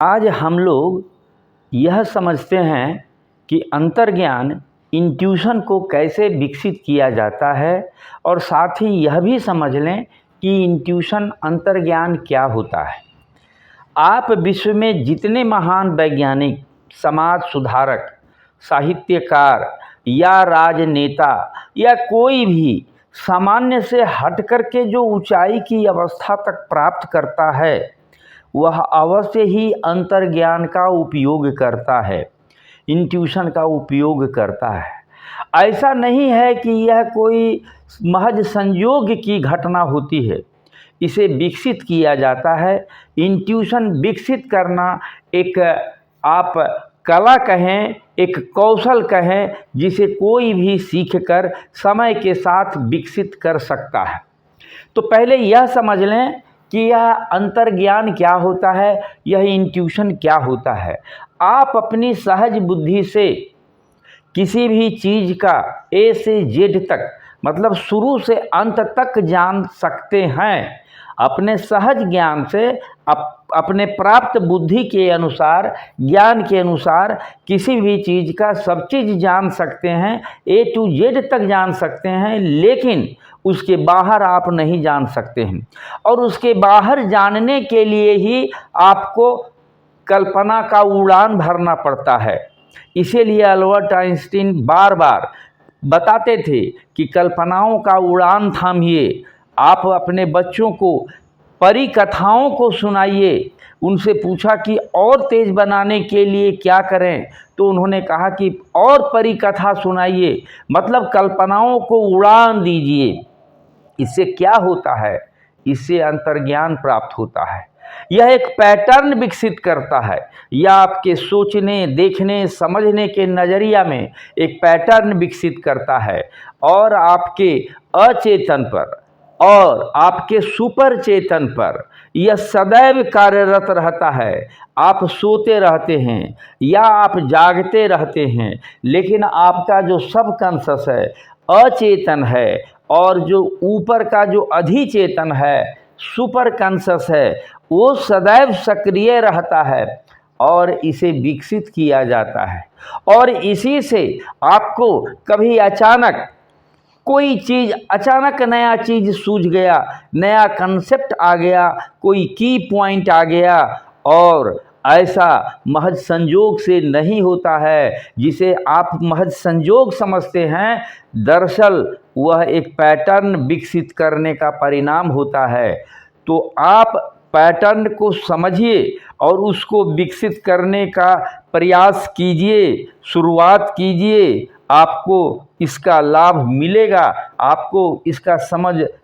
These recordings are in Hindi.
आज हम लोग यह समझते हैं कि अंतर्ज्ञान इंट्यूशन को कैसे विकसित किया जाता है और साथ ही यह भी समझ लें कि इंट्यूशन अंतर्ज्ञान क्या होता है। आप विश्व में जितने महान वैज्ञानिक, समाज सुधारक, साहित्यकार या राजनेता या कोई भी सामान्य से हट कर के जो ऊंचाई की अवस्था तक प्राप्त करता है वह अवश्य ही अंतर्ज्ञान का उपयोग करता है, इंट्यूशन का उपयोग करता है। ऐसा नहीं है कि यह कोई महज संयोग की घटना होती है, इसे विकसित किया जाता है। इंट्यूशन विकसित करना एक आप कला कहें, एक कौशल कहें, जिसे कोई भी सीखकर समय के साथ विकसित कर सकता है। तो पहले यह समझ लें कि यह अंतर्ज्ञान क्या होता है, यह इंट्यूशन क्या होता है। आप अपनी सहज बुद्धि से किसी भी चीज़ का ए से जेड तक, मतलब शुरू से अंत तक जान सकते हैं। अपने सहज ज्ञान से अपने प्राप्त बुद्धि के अनुसार, ज्ञान के अनुसार किसी भी चीज़ का सब चीज़ जान सकते हैं, ए टू जेड तक जान सकते हैं, लेकिन उसके बाहर आप नहीं जान सकते हैं। और उसके बाहर जानने के लिए ही आपको कल्पना का उड़ान भरना पड़ता है। इसीलिए अल्बर्ट आइंस्टीन बार बार बताते थे कि कल्पनाओं का उड़ान थामिए। आप अपने बच्चों को परी कथाओं को सुनाइए। उनसे पूछा कि और तेज़ बनाने के लिए क्या करें, तो उन्होंने कहा कि और परी कथा सुनाइए, मतलब कल्पनाओं को उड़ान दीजिए। इससे क्या होता है? इससे अंतर्ज्ञान प्राप्त होता है। यह एक पैटर्न विकसित करता है, यह आपके सोचने, देखने, समझने के नज़रिया में एक पैटर्न विकसित करता है और आपके अचेतन पर और आपके सुपर चेतन पर यह सदैव कार्यरत रहता है। आप सोते रहते हैं या आप जागते रहते हैं, लेकिन आपका जो सबकॉन्शियस है, अचेतन है, और जो ऊपर का जो अधिचेतन है, सुपर कॉन्शियस है, वो सदैव सक्रिय रहता है और इसे विकसित किया जाता है। और इसी से आपको कभी अचानक कोई चीज़, अचानक नया चीज़ सूझ गया, नया कंसेप्ट आ गया, कोई की पॉइंट आ गया, और ऐसा महज संयोग से नहीं होता है जिसे आप महज संयोग समझते हैं। दरअसल वह एक पैटर्न विकसित करने का परिणाम होता है। तो आप पैटर्न को समझिए और उसको विकसित करने का प्रयास कीजिए, शुरुआत कीजिए। आपको इसका लाभ मिलेगा, आपको इसका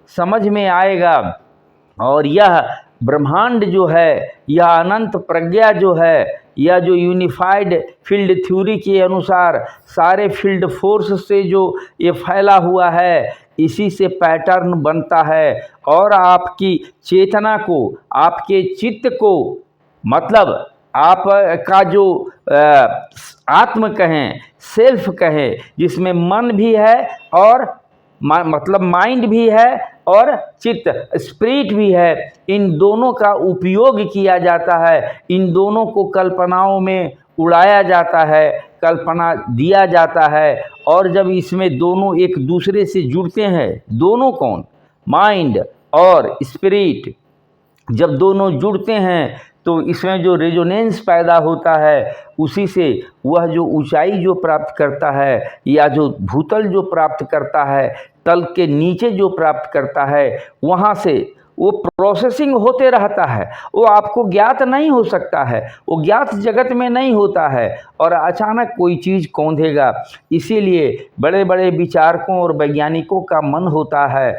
समझ में आएगा। और यह ब्रह्मांड जो है, यह अनंत प्रज्ञा जो है, यह जो यूनिफाइड फील्ड थ्योरी के अनुसार सारे फील्ड फोर्स से जो ये फैला हुआ है, इसी से पैटर्न बनता है। और आपकी चेतना को, आपके चित्त को, मतलब आप का जो आत्म कहें, सेल्फ कहें, जिसमें मन भी है और मतलब माइंड भी है और चित्त, स्पिरिट भी है, इन दोनों का उपयोग किया जाता है। इन दोनों को कल्पनाओं में उड़ाया जाता है, कल्पना दिया जाता है। और जब इसमें दोनों एक दूसरे से जुड़ते हैं, दोनों कौन, माइंड और स्पिरिट, जब दोनों जुड़ते हैं तो इसमें जो रेजोनेंस पैदा होता है, उसी से वह जो ऊंचाई जो प्राप्त करता है या जो भूतल जो प्राप्त करता है, तल के नीचे जो प्राप्त करता है, वहाँ से वो प्रोसेसिंग होते रहता है। वो आपको ज्ञात नहीं हो सकता है, वो ज्ञात जगत में नहीं होता है और अचानक कोई चीज़ कौंधेगा। इसीलिए बड़े बड़े विचारकों और वैज्ञानिकों का मन होता है,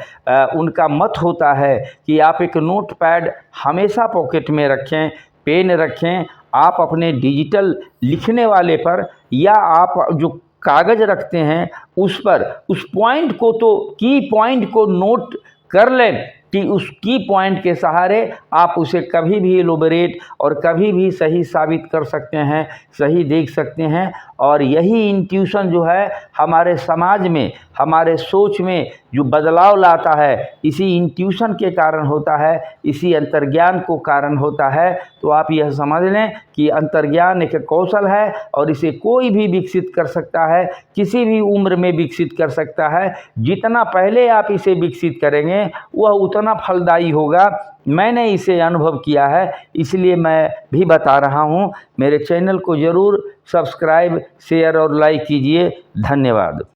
उनका मत होता है कि आप एक नोट पैड हमेशा पॉकेट में रखें, पेन रखें। आप अपने डिजिटल लिखने वाले पर या आप जो कागज़ रखते हैं उस पर उस पॉइंट को, तो की पॉइंट को नोट कर लें कि उस की पॉइंट के सहारे आप उसे कभी भी इलोबरेट और कभी भी सही साबित कर सकते हैं, सही देख सकते हैं। और यही इंट्यूशन जो है हमारे समाज में, हमारे सोच में जो बदलाव लाता है इसी इंट्यूशन के कारण होता है, इसी अंतर्ज्ञान को कारण होता है। तो आप यह समझ लें कि अंतर्ज्ञान एक कौशल है और इसे कोई भी विकसित कर सकता है, किसी भी उम्र में विकसित कर सकता है। जितना पहले आप इसे विकसित करेंगे वह उतना फलदायी होगा। मैंने इसे अनुभव किया है, इसलिए मैं भी बता रहा हूँ। मेरे चैनल को ज़रूर सब्सक्राइब, शेयर और लाइक कीजिए। धन्यवाद।